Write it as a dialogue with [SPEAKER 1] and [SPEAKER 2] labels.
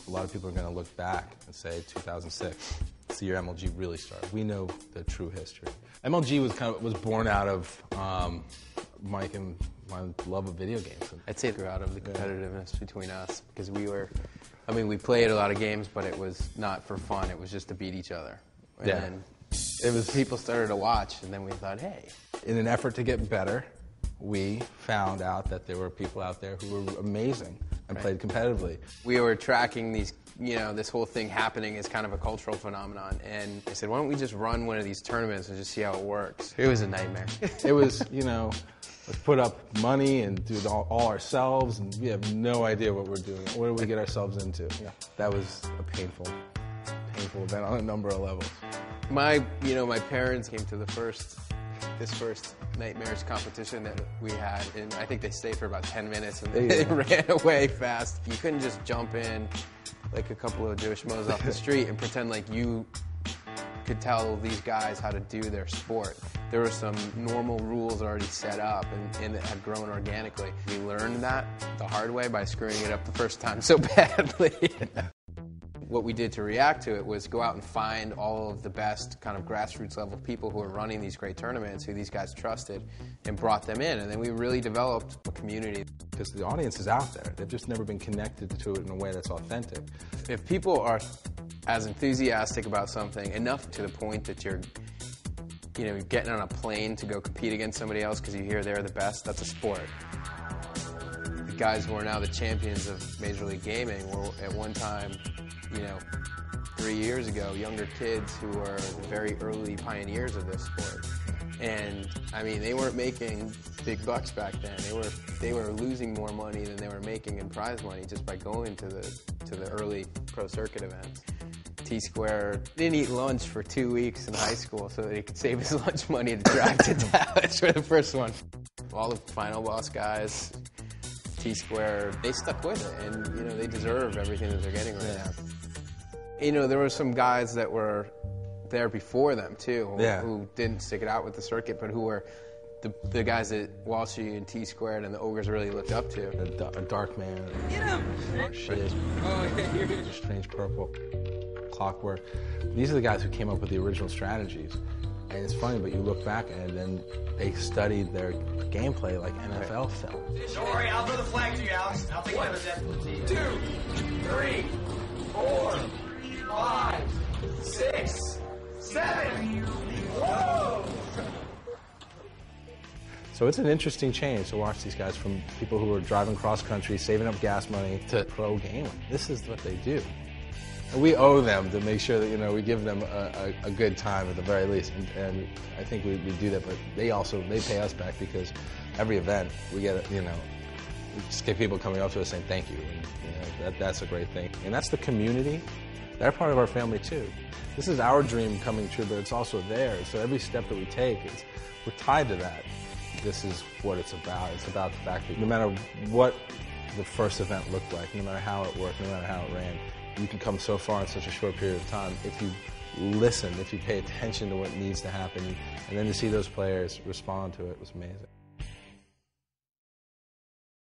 [SPEAKER 1] A lot of people are going to look back and say 2006. It's the year MLG really started. We know the true history. MLG was born out of Mike and my love of video games.
[SPEAKER 2] I'd say it grew out of the competitiveness between us because we played a lot of games, but it was not for fun. It was just to beat each other. And people started to watch, and then we thought, hey.
[SPEAKER 1] In an effort to get better, we found out that there were people out there who were amazing and played competitively.
[SPEAKER 2] We were tracking these, this whole thing happening as kind of a cultural phenomenon, and I said, why don't we just run one of these tournaments and just see how it works? It was a nightmare.
[SPEAKER 1] It was, let's put up money and do it all ourselves, and we have no idea what we're doing. What do we get ourselves into? Yeah. That was a painful event on a number of levels.
[SPEAKER 2] My parents came to this first nightmarish competition that we had, and I think they stayed for about 10 minutes and they ran away fast. You couldn't just jump in like a couple of Jewish mo's off the street and pretend like you could tell these guys how to do their sport. There were some normal rules already set up and that had grown organically. We learned that the hard way by screwing it up the first time so badly. What we did to react to it was go out and find all of the best kind of grassroots level people who were running these great tournaments, who these guys trusted, and brought them in. And then we really developed a community.
[SPEAKER 1] Because the audience is out there. They've just never been connected to it in a way that's authentic.
[SPEAKER 2] If people are as enthusiastic about something enough to the point that you're getting on a plane to go compete against somebody else because you hear they're the best, that's a sport. The guys who are now the champions of Major League Gaming were at one time, 3 years ago, younger kids who were the very early pioneers of this sport. And they weren't making big bucks back then. They were losing more money than they were making in prize money just by going to the early pro circuit events. T-Square didn't eat lunch for 2 weeks in high school so that he could save his lunch money to drive to Dallas for the first one. All the Final Boss guys, T-Square, they stuck with it, and they deserve everything that they're getting right now. There were some guys that were there before them too, who didn't stick it out with the circuit, but who were the guys that Walshy and T-Squared and the Ogres really looked up to.
[SPEAKER 1] A Dark Man.
[SPEAKER 3] Get him!
[SPEAKER 1] Strange Purple, Clockwork. These are the guys who came up with the original strategies. And it's funny, but you look back and then they studied their gameplay like NFL film.
[SPEAKER 3] Don't worry, I'll throw the flag to you, Alex. I'll take care of it. 2, 3, 4, 5, 6, 7. Whoa!
[SPEAKER 1] So it's an interesting change to watch these guys from people who are driving cross country, saving up gas money, to pro gaming. This is what they do. And we owe them to make sure that we give them a good time at the very least, and I think we do that. But they pay us back because every event we get we just get people coming up to us saying thank you, and that's a great thing. And that's the community. They're part of our family too. This is our dream coming true, but it's also theirs. So every step that we take, we're tied to that. This is what it's about. It's about the fact that no matter what the first event looked like, no matter how it worked, no matter how it ran, you can come so far in such a short period of time if you listen, if you pay attention to what needs to happen, and then to see those players respond to it was amazing.